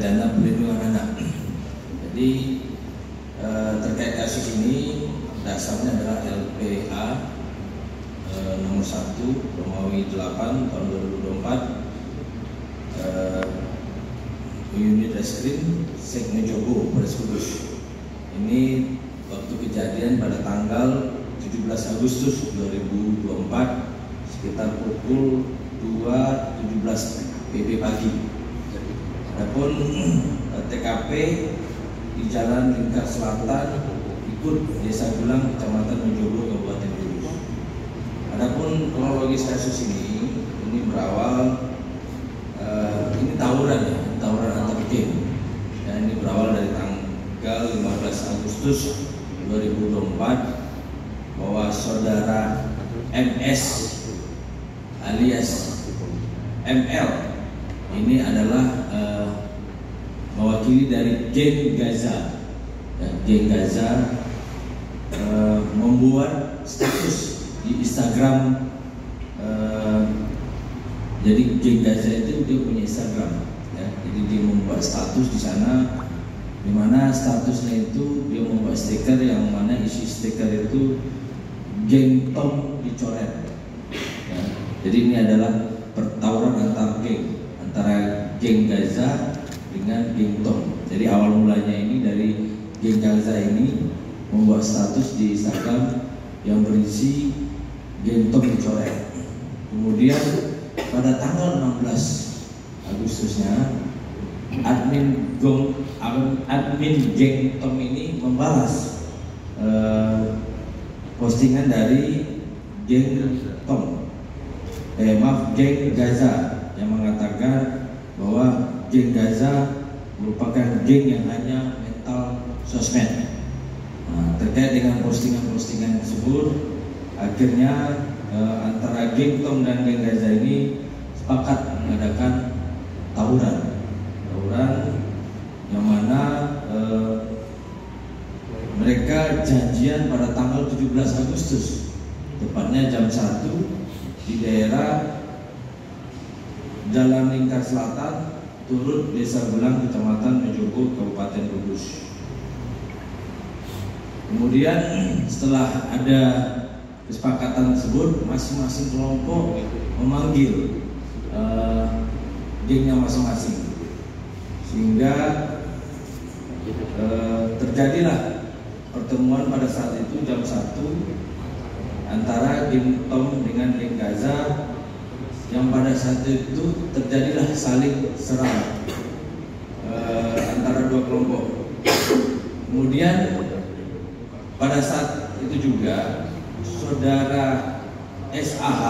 pidana perlindungan anak. Jadi terkait kasus ini dasarnya adalah LPA nomor 1 Romawi 8 tahun 2024 unit reskrim Sekme Jogo Polres Kudus. Ini waktu kejadian pada tanggal 17 Agustus 2024 sekitar pukul 2.17 PB pagi. Adapun TKP di Jalan Lingkar Selatan ikut Desa Gulang, Kecamatan Menjogo, Kabupaten Kudus. Adapun kronologis kasus ini berawal ini tawuran antar geng. Dan ini berawal dari tanggal 15 Agustus 2024 bahwa saudara MS alias ML ini adalah mewakili dari geng Gaza. Geng Gaza membuat status di Instagram. Jadi geng Gaza itu dia punya Instagram, ya. Jadi dia membuat status di sana, di mana statusnya itu dia membuat stiker yang mana isi stiker itu geng Tom dicoret. Ya. Jadi ini adalah pertawuran antar geng, antara geng Gaza dengan geng Tom. Jadi awal mulanya ini dari geng Gaza ini membuat status di Instagram yang berisi geng Tom dicoret. Kemudian pada tanggal 16 Agustusnya admin geng Tom ini membalas postingan dari geng Tom. Geng Gaza yang mengatakan bahwa geng Gaza merupakan geng yang hanya mental sosmed. Terkait dengan postingan-postingan tersebut, akhirnya antara geng Tom dan geng Gaza ini sepakat mengadakan tawuran yang mana mereka janjian pada tanggal 17 Agustus tepatnya jam 1 di daerah Jalan Lingkar Selatan turut Desa Gulang, Kecamatan Menjogo, Kabupaten Kudus. Kemudian setelah ada kesepakatan tersebut, masing-masing kelompok memanggil gengnya masing-masing, sehingga terjadilah pertemuan pada saat itu jam 1 antara geng Tom dengan geng Gaza, yang pada saat itu terjadilah saling serang antara dua kelompok. Kemudian pada saat itu juga saudara SAH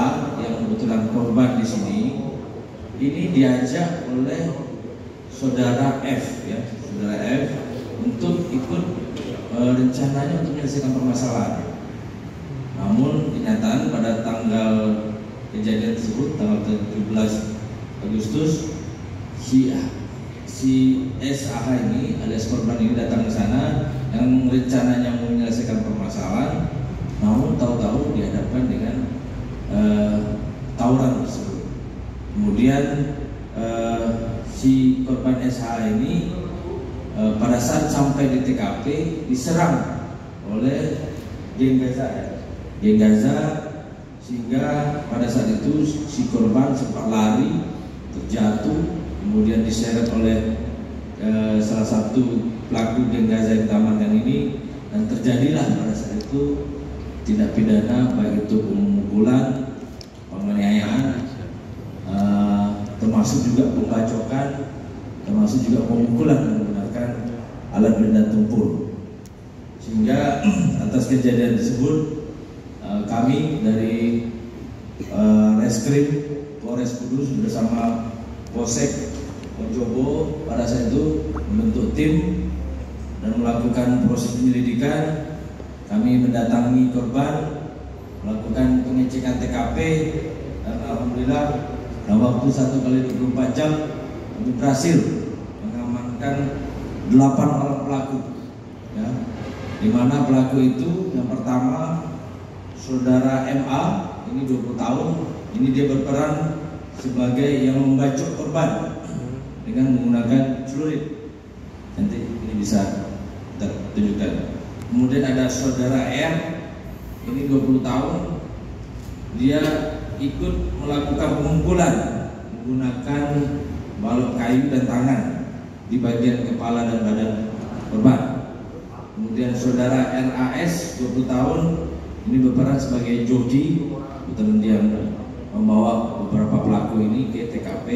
yang kebetulan korban di sini ini diajak oleh saudara F, ya, saudara F untuk ikut rencananya untuk menyelesaikan permasalahan. Namun kenyataan pada tanggal kejadian tersebut tanggal 17 Agustus si SAH ini alias korban ini datang ke sana yang rencananya mau menyelesaikan permasalahan, namun tahu-tahu dihadapkan dengan tawuran tersebut. Kemudian si korban SH ini pada saat sampai di TKP diserang oleh geng Gaza, sehingga pada saat itu si korban sempat lari, terjatuh, kemudian diseret oleh salah satu pelaku geng Gaza yang diamankan ini, dan terjadilah pada saat itu tindak pidana baik itu pemukulan, penganiayaan, termasuk juga pembacokan, termasuk juga pemukulan menggunakan alat benda tumpul. Sehingga atas kejadian tersebut kami dari Reskrim Polres Kudus bersama Polsek Menjogo pada saat itu membentuk tim dan melakukan proses penyelidikan. Kami mendatangi korban, melakukan pengecekan TKP, dan alhamdulillah dalam waktu 1x24 jam kami berhasil mengamankan 8 orang pelaku, ya, di mana pelaku itu yang pertama saudara MA, ini 20 tahun, ini dia berperan sebagai yang membacok korban dengan menggunakan celurit. Nanti ini bisa kita tunjukkan. Kemudian ada saudara R, ini 20 tahun, dia ikut melakukan pengumpulan menggunakan balok kayu dan tangan di bagian kepala dan badan korban. Kemudian saudara RAS 20 tahun, ini berperan sebagai joki, kebetulan dia membawa beberapa pelaku ini ke TKP,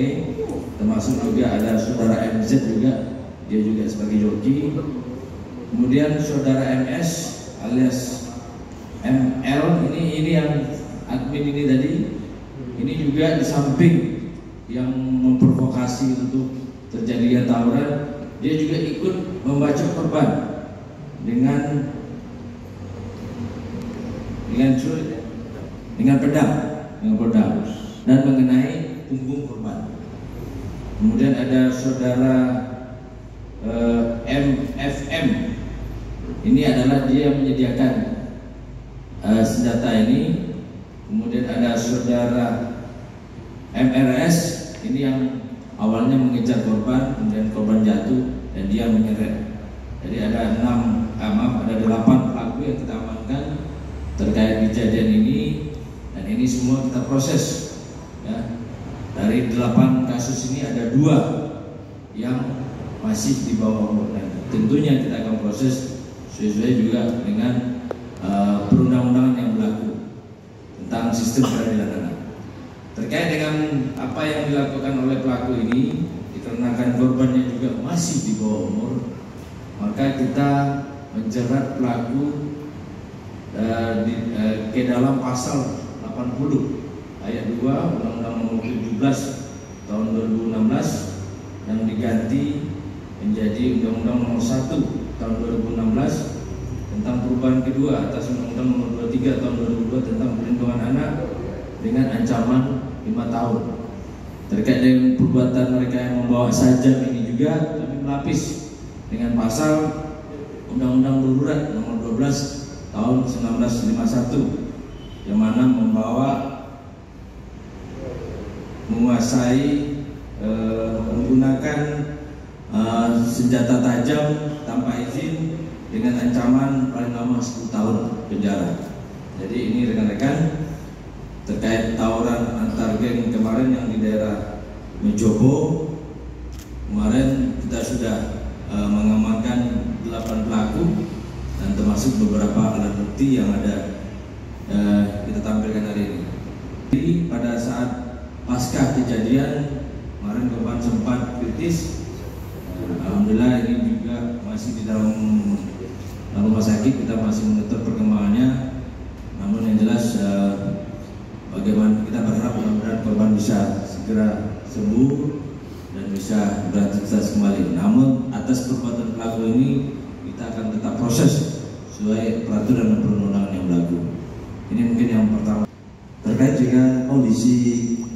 termasuk juga ada saudara MZ juga, dia juga sebagai joki. Kemudian saudara MS alias ML, ini yang admin ini tadi, ini juga di samping yang memprovokasi untuk terjadinya tawuran, dia juga ikut membaca korban dengan celurit, dengan pedang dan mengenai punggung korban. Kemudian ada saudara MFM, ini adalah dia menyediakan senjata ini. Kemudian ada saudara MRS, ini yang awalnya mengejar korban, kemudian korban jatuh dan dia menyeret. Jadi ada 8 pelaku yang kita amankan terkait kejadian ini, dan ini semua kita proses ya. Dari 8 kasus ini ada 2 yang masih di bawah umur, dan tentunya kita akan proses sesuai juga dengan perundang-undangan yang berlaku tentang sistem peradilan anak. Terkait dengan apa yang dilakukan oleh pelaku ini, dikarenakan korbannya juga masih di bawah umur, maka kita menjerat pelaku ke dalam pasal 80 ayat 2 Undang-Undang Nomor 17 tahun 2016 yang diganti menjadi Undang-Undang Nomor 1 tahun 2016 tentang perubahan kedua atas Undang-Undang Nomor 23 tahun 2002 tentang perlindungan anak dengan ancaman 5 tahun. Terkait dengan perbuatan mereka yang membawa sajam ini juga kami melapis dengan pasal Undang-Undang Darurat Nomor 12 tahun 1951 yang mana menguasai menggunakan senjata tajam tanpa izin dengan ancaman paling lama 10 tahun penjara. Jadi ini rekan-rekan terkait tawuran antar geng kemarin yang di daerah Mejobo. Kemarin kita sudah mengamankan 8 pelaku dan termasuk beberapa alat bukti yang ada kita tampilkan hari ini. Jadi pada saat pasca kejadian kemarin korban sempat kritis. Alhamdulillah ini juga masih di dalam rumah sakit, kita masih monitor perkembangannya. Namun yang jelas bagaimana kita berharap mudah-mudahan korban bisa segera sembuh dan bisa beraktivitas kembali. Namun atas perbuatan pelaku ini kita akan tetap proses sesuai peraturan dan perundangan yang berlaku. Ini mungkin yang pertama. Terkait dengan kondisi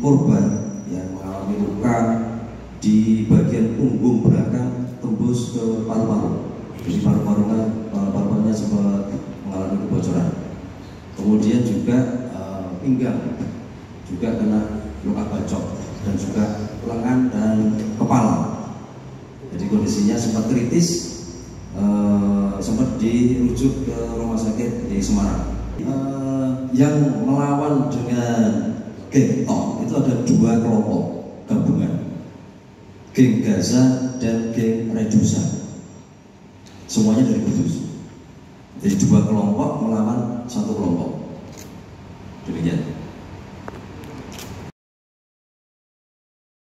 korban yang mengalami luka di bagian punggung belakang tembus ke paru-paru. Jadi paru-parunya sempat mengalami kebocoran. Kemudian juga pinggang juga kena luka bacok dan juga lengan dan kepala. Jadi kondisinya sempat kritis, sempat dirujuk ke rumah sakit di Semarang. Yang melawan dengan geng Tok itu ada 2 kelompok gabungan, geng Gaza dan geng Redusa. Semuanya dari Kudus. Jadi 2 kelompok melawan 1 kelompok. Demikian.